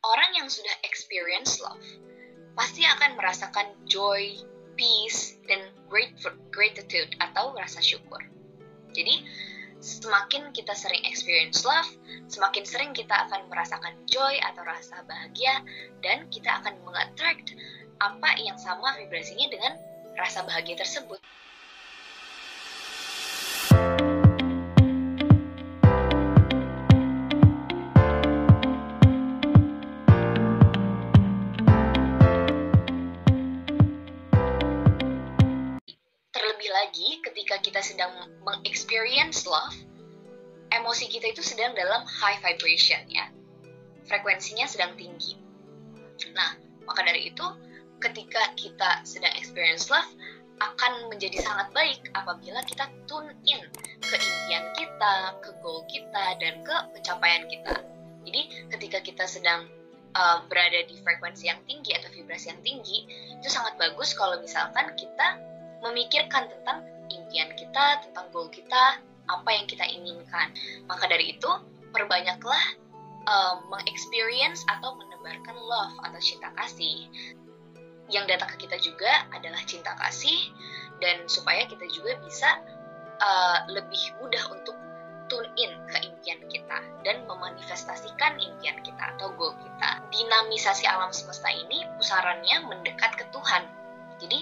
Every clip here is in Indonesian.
Orang yang sudah experience love pasti akan merasakan joy, peace, dan gratitude atau rasa syukur. Jadi, semakin kita sering experience love, semakin sering kita akan merasakan joy atau rasa bahagia, dan kita akan meng-attract apa yang sama vibrasinya dengan rasa bahagia tersebut. Terlebih lagi, ketika kita sedang meng-experience love, emosi kita itu sedang dalam high vibration ya. Frekuensinya sedang tinggi. Nah, maka dari itu, ketika kita sedang experience love, akan menjadi sangat baik apabila kita tune in ke impian kita, ke goal kita, dan ke pencapaian kita. Jadi, ketika kita sedang berada di frekuensi yang tinggi atau vibrasi yang tinggi, itu sangat bagus kalau misalkan kita memikirkan tentang impian kita, tentang goal kita, apa yang kita inginkan. Maka dari itu, perbanyaklah meng-experience atau menebarkan love atau cinta kasih. Yang datang ke kita juga adalah cinta kasih, dan supaya kita juga bisa lebih mudah untuk tune in ke impian kita dan memanifestasikan impian kita atau goal kita. Dinamisasi alam semesta ini pusarannya mendekat ke Tuhan. Jadi,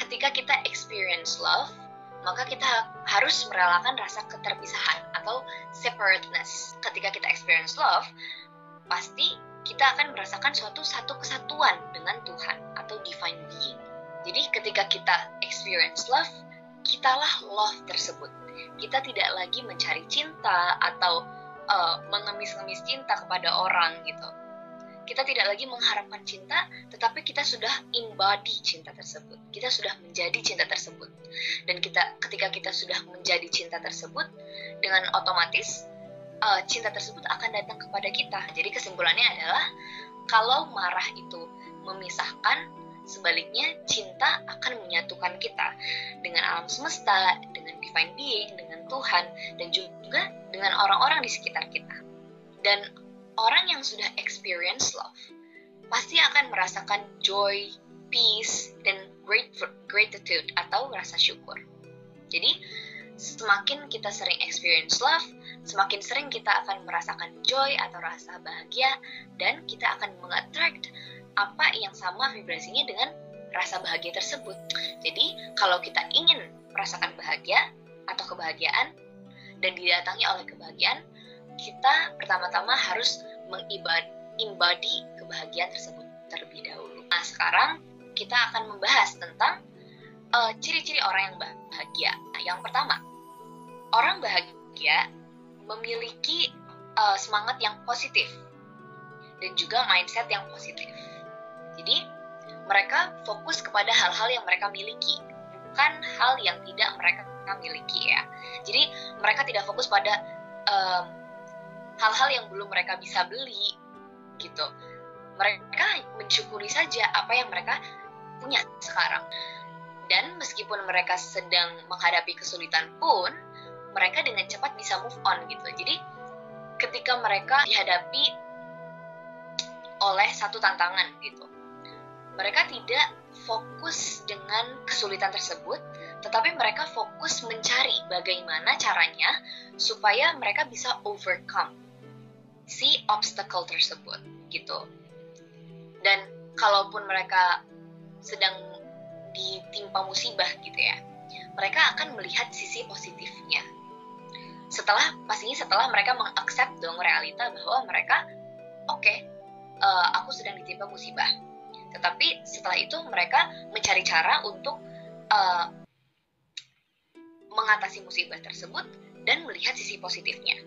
ketika kita experience love, maka kita harus merelakan rasa keterpisahan atau separateness. Ketika kita experience love, pasti kita akan merasakan satu kesatuan dengan Tuhan atau divine being. Jadi ketika kita experience love, kitalah love tersebut. Kita tidak lagi mencari cinta atau mengemis-ngemis cinta kepada orang gitu. Kita tidak lagi mengharapkan cinta, tetapi kita sudah embody cinta tersebut. Kita sudah menjadi cinta tersebut. Dan ketika kita sudah menjadi cinta tersebut, dengan otomatis cinta tersebut akan datang kepada kita. Jadi kesimpulannya adalah, kalau marah itu memisahkan, sebaliknya cinta akan menyatukan kita dengan alam semesta, dengan divine being, dengan Tuhan, dan juga dengan orang-orang di sekitar kita. Dan orang yang sudah experience love pasti akan merasakan joy, peace, dan gratitude atau rasa syukur. Jadi, semakin kita sering experience love, semakin sering kita akan merasakan joy atau rasa bahagia, dan kita akan meng-attract apa yang sama vibrasinya dengan rasa bahagia tersebut. Jadi, kalau kita ingin merasakan bahagia atau kebahagiaan dan didatangi oleh kebahagiaan, kita pertama-tama harus meng-embody kebahagiaan tersebut terlebih dahulu. Nah, sekarang kita akan membahas tentang ciri-ciri orang yang bahagia. Nah, yang pertama, orang bahagia memiliki semangat yang positif dan juga mindset yang positif. Jadi, mereka fokus kepada hal-hal yang mereka miliki, bukan hal yang tidak mereka miliki ya. Jadi, mereka tidak fokus pada hal-hal yang belum mereka bisa beli gitu. Mereka mensyukuri saja apa yang mereka punya sekarang. Dan meskipun mereka sedang menghadapi kesulitan pun, mereka dengan cepat bisa move on gitu. Jadi ketika mereka dihadapi oleh satu tantangan gitu, mereka tidak fokus dengan kesulitan tersebut, tetapi mereka fokus mencari bagaimana caranya supaya mereka bisa overcome si obstacle tersebut gitu. Dan kalaupun mereka sedang ditimpa musibah gitu ya, mereka akan melihat sisi positifnya. Pastinya setelah mereka mengaccept dong realita bahwa mereka aku sedang ditimpa musibah. Tetapi setelah itu mereka mencari cara untuk mengatasi musibah tersebut dan melihat sisi positifnya.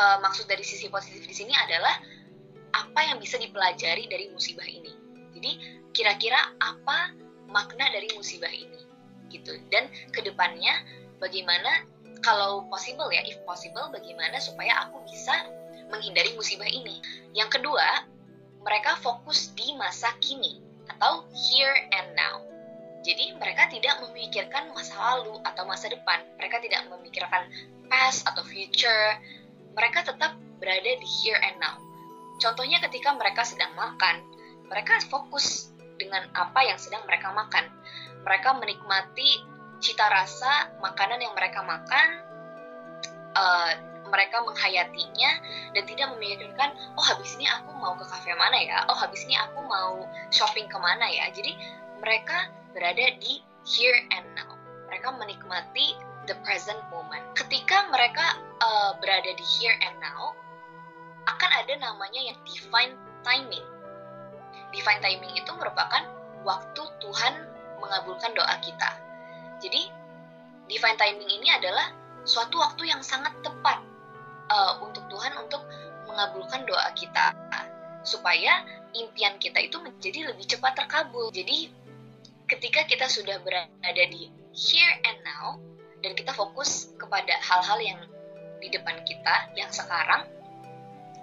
Maksud dari sisi positif di sini adalah apa yang bisa dipelajari dari musibah ini. Jadi kira-kira apa makna dari musibah ini gitu. Dan kedepannya bagaimana, kalau possible ya, if possible, bagaimana supaya aku bisa menghindari musibah ini. Yang kedua, mereka fokus di masa kini atau here and now. Jadi mereka tidak memikirkan masa lalu atau masa depan. Mereka tidak memikirkan past atau future. Mereka tetap berada di here and now. Contohnya ketika mereka sedang makan, mereka fokus dengan apa yang sedang mereka makan. Mereka menikmati cita rasa makanan yang mereka makan, mereka menghayatinya dan tidak memikirkan, oh habis ini aku mau ke kafe mana ya, oh habis ini aku mau shopping kemana ya. Jadi mereka berada di here and now. Mereka menikmati the present moment. Ketika mereka berada di here and now, akan ada namanya yang divine timing. Divine timing itu merupakan waktu Tuhan mengabulkan doa kita. Jadi divine timing ini adalah suatu waktu yang sangat tepat untuk Tuhan untuk mengabulkan doa kita, supaya impian kita itu menjadi lebih cepat terkabul. Jadi ketika kita sudah berada di here and now dan kita fokus kepada hal-hal yang di depan kita, yang sekarang,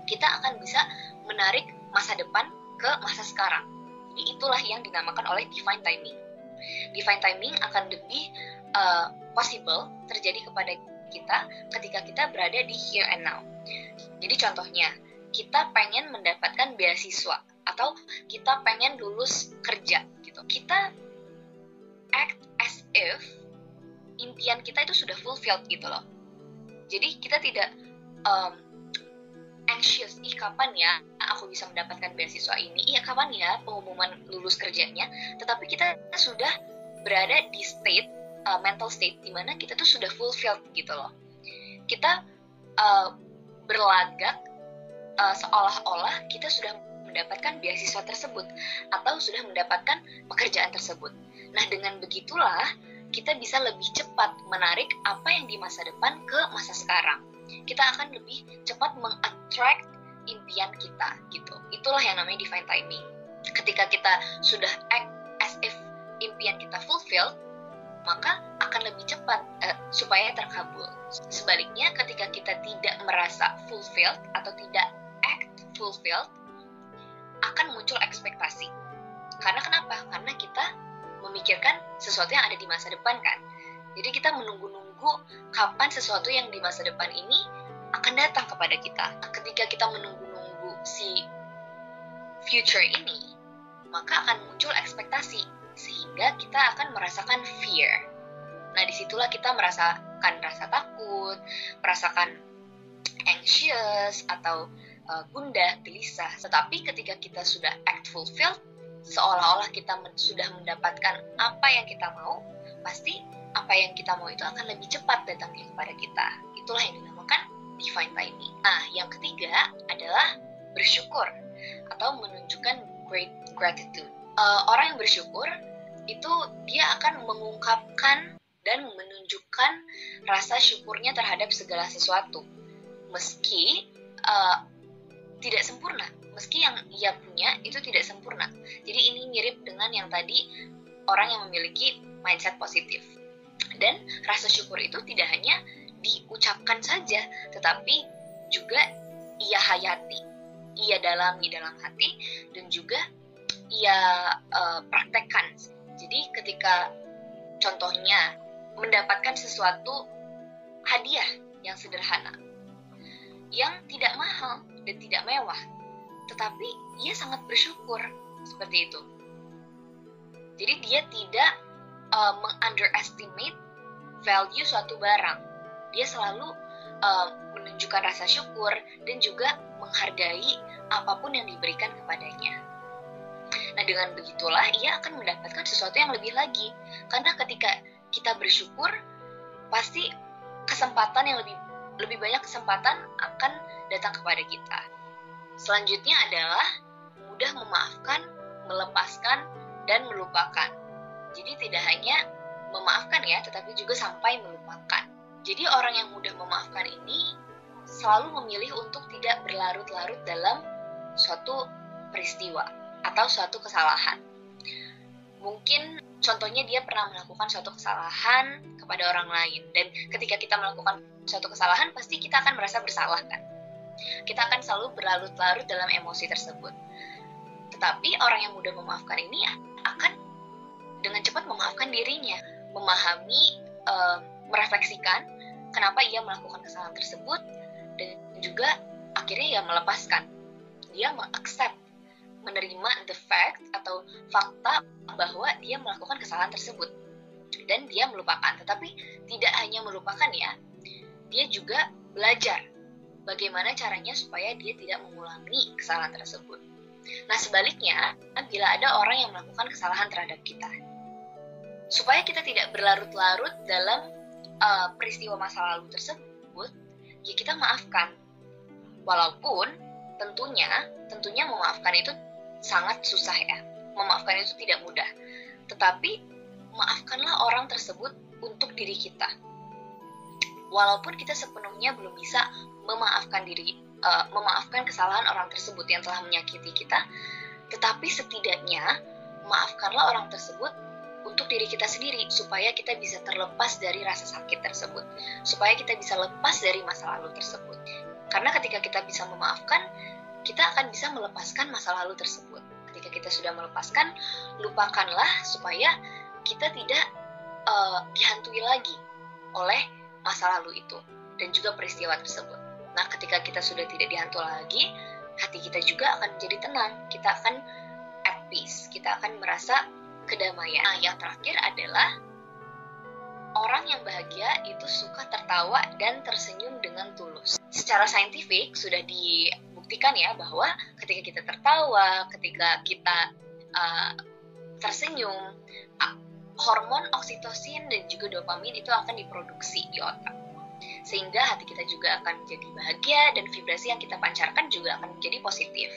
kita akan bisa menarik masa depan ke masa sekarang. Jadi itulah yang dinamakan oleh divine timing. Divine timing akan lebih possible terjadi kepada kita ketika kita berada di here and now. Jadi contohnya, kita pengen mendapatkan beasiswa atau kita pengen lulus kerja gitu. Kita act as if impian kita itu sudah fulfilled gitu loh. Jadi kita tidak anxious, kapan ya aku bisa mendapatkan beasiswa ini, kapan ya pengumuman lulus kerjanya, tetapi kita sudah berada di state, mental state, dimana kita tuh sudah fulfilled gitu loh. Kita berlagak seolah-olah kita sudah mendapatkan beasiswa tersebut atau sudah mendapatkan pekerjaan tersebut. Nah, dengan begitulah kita bisa lebih cepat menarik apa yang di masa depan ke masa sekarang. Kita akan lebih cepat meng-attract impian kita gitu. Itulah yang namanya divine timing. Ketika kita sudah act as if impian kita fulfilled, maka akan lebih cepat supaya terkabul. Sebaliknya, ketika kita tidak merasa fulfilled atau tidak act fulfilled, akan muncul ekspektasi. Karena kenapa? Karena kita memikirkan sesuatu yang ada di masa depan kan. Jadi kita menunggu-nunggu kapan sesuatu yang di masa depan ini akan datang kepada kita. Ketika kita menunggu-nunggu si future ini, maka akan muncul ekspektasi, sehingga kita akan merasakan fear. Nah, disitulah kita merasakan rasa takut, merasakan anxious, atau gundah, gelisah. Tetapi ketika kita sudah act fulfilled, seolah-olah kita sudah mendapatkan apa yang kita mau, pasti apa yang kita mau itu akan lebih cepat datangnya kepada kita. Itulah yang dinamakan divine timing. Nah, yang ketiga adalah bersyukur atau menunjukkan great gratitude. Orang yang bersyukur itu dia akan mengungkapkan dan menunjukkan rasa syukurnya terhadap segala sesuatu, meski tidak sempurna, meski yang ia punya itu tidak sempurna. Jadi ini mirip dengan yang tadi, orang yang memiliki mindset positif. Dan rasa syukur itu tidak hanya diucapkan saja, tetapi juga ia hayati, ia dalami dalam hati, dan juga ia praktekkan. Jadi ketika contohnya mendapatkan sesuatu hadiah yang sederhana, yang tidak mahal dan tidak mewah, tetapi ia sangat bersyukur seperti itu. Jadi dia tidak meng-underestimate value suatu barang. Dia selalu menunjukkan rasa syukur dan juga menghargai apapun yang diberikan kepadanya. Nah, dengan begitulah ia akan mendapatkan sesuatu yang lebih lagi. Karena ketika kita bersyukur, pasti kesempatan yang lebih banyak kesempatan akan datang kepada kita. Selanjutnya adalah mudah memaafkan, melepaskan, dan melupakan. Jadi tidak hanya memaafkan ya, tetapi juga sampai melupakan. Jadi orang yang mudah memaafkan ini selalu memilih untuk tidak berlarut-larut dalam suatu peristiwa atau suatu kesalahan. Mungkin contohnya dia pernah melakukan suatu kesalahan kepada orang lain, dan ketika kita melakukan suatu kesalahan pasti kita akan merasa bersalah kan. Kita akan selalu berlarut-larut dalam emosi tersebut. Tetapi orang yang mudah memaafkan ini akan dengan cepat memaafkan dirinya, memahami, merefleksikan kenapa ia melakukan kesalahan tersebut, dan juga akhirnya ia melepaskan. dia mengaccept, menerima the fact atau fakta bahwa dia melakukan kesalahan tersebut dan dia melupakan. Tetapi tidak hanya melupakan ya, dia juga belajar bagaimana caranya supaya dia tidak mengulangi kesalahan tersebut. Nah, sebaliknya, bila ada orang yang melakukan kesalahan terhadap kita, supaya kita tidak berlarut-larut dalam peristiwa masa lalu tersebut, ya kita maafkan. Walaupun tentunya memaafkan itu sangat susah ya. Memaafkan itu tidak mudah. Tetapi maafkanlah orang tersebut untuk diri kita. Walaupun kita sepenuhnya belum bisa memaafkan kesalahan orang tersebut yang telah menyakiti kita, tetapi setidaknya maafkanlah orang tersebut untuk diri kita sendiri, supaya kita bisa terlepas dari rasa sakit tersebut, supaya kita bisa lepas dari masa lalu tersebut. Karena ketika kita bisa memaafkan, kita akan bisa melepaskan masa lalu tersebut. Ketika kita sudah melepaskan, lupakanlah supaya kita tidak dihantui lagi oleh masa lalu itu dan juga peristiwa tersebut. Nah, ketika kita sudah tidak dihantui lagi, hati kita juga akan menjadi tenang. Kita akan at peace, kita akan merasa kedamaian. Nah, yang terakhir adalah orang yang bahagia itu suka tertawa dan tersenyum dengan tulus. Secara saintifik sudah dibuktikan ya bahwa ketika kita tertawa, ketika kita tersenyum, hormon oksitosin dan juga dopamin itu akan diproduksi di otak. Sehingga hati kita juga akan menjadi bahagia dan vibrasi yang kita pancarkan juga akan menjadi positif.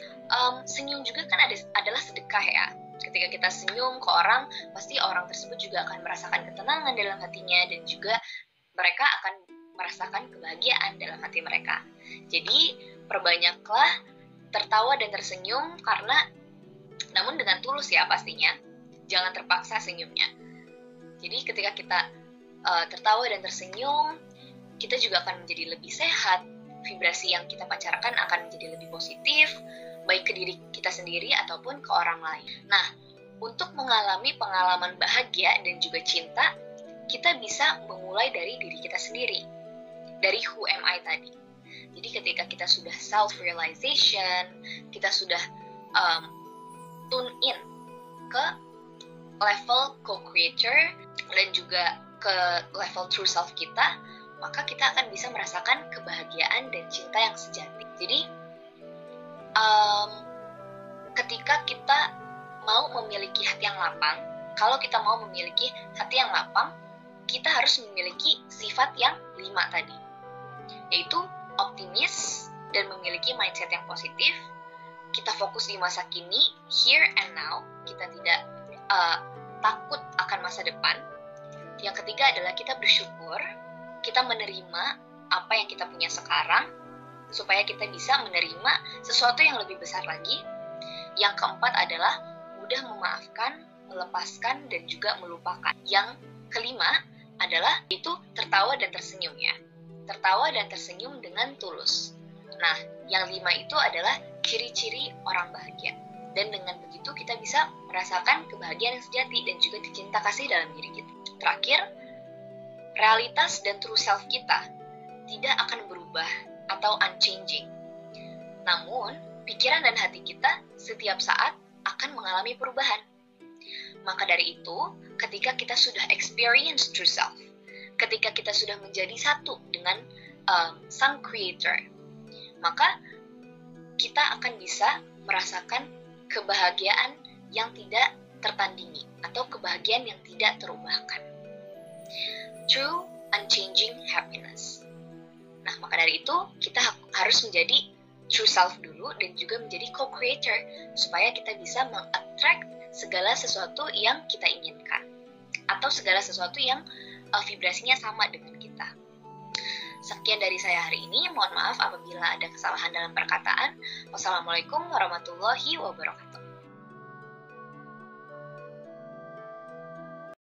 Senyum juga kan adalah sedekah ya. Ketika kita senyum ke orang, pasti orang tersebut juga akan merasakan ketenangan dalam hatinya dan juga mereka akan merasakan kebahagiaan dalam hati mereka. Jadi, perbanyaklah tertawa dan tersenyum namun dengan tulus ya pastinya. Jangan terpaksa senyumnya. Jadi, ketika kita tertawa dan tersenyum, kita juga akan menjadi lebih sehat. Vibrasi yang kita pancarkan akan menjadi lebih positif, baik ke diri kita sendiri ataupun ke orang lain. Nah, untuk mengalami pengalaman bahagia dan juga cinta, kita bisa memulai dari diri kita sendiri, dari who am I tadi. Jadi ketika kita sudah self-realization, kita sudah tune in ke level co-creator dan juga ke level true self kita, maka kita akan bisa merasakan kebahagiaan dan cinta yang sejati. Jadi, ketika kita mau memiliki hati yang lapang, kalau kita mau memiliki hati yang lapang, kita harus memiliki sifat yang 5 tadi, yaitu optimis dan memiliki mindset yang positif. Kita fokus di masa kini, here and now. Kita tidak takut akan masa depan. Yang ketiga adalah kita bersyukur, kita menerima apa yang kita punya sekarang, supaya kita bisa menerima sesuatu yang lebih besar lagi. Yang keempat adalah mudah memaafkan, melepaskan, dan juga melupakan. Yang kelima adalah itu tertawa dan tersenyum ya. Tertawa dan tersenyum dengan tulus. Nah, yang 5 itu adalah ciri-ciri orang bahagia. Dan dengan begitu kita bisa merasakan kebahagiaan yang sejati dan juga cinta kasih dalam diri kita. Terakhir, realitas dan true self kita tidak akan berubah atau unchanging. Namun, pikiran dan hati kita setiap saat akan mengalami perubahan. Maka dari itu, ketika kita sudah experience true self, ketika kita sudah menjadi satu dengan sang creator, maka kita akan bisa merasakan kebahagiaan yang tidak tertandingi atau kebahagiaan yang tidak terubahkan. True unchanging happiness. Nah, maka dari itu kita harus menjadi true self dulu dan juga menjadi co-creator supaya kita bisa meng-attract segala sesuatu yang kita inginkan atau segala sesuatu yang vibrasinya sama dengan kita. Sekian dari saya hari ini. Mohon maaf apabila ada kesalahan dalam perkataan. Wassalamualaikum warahmatullahi wabarakatuh.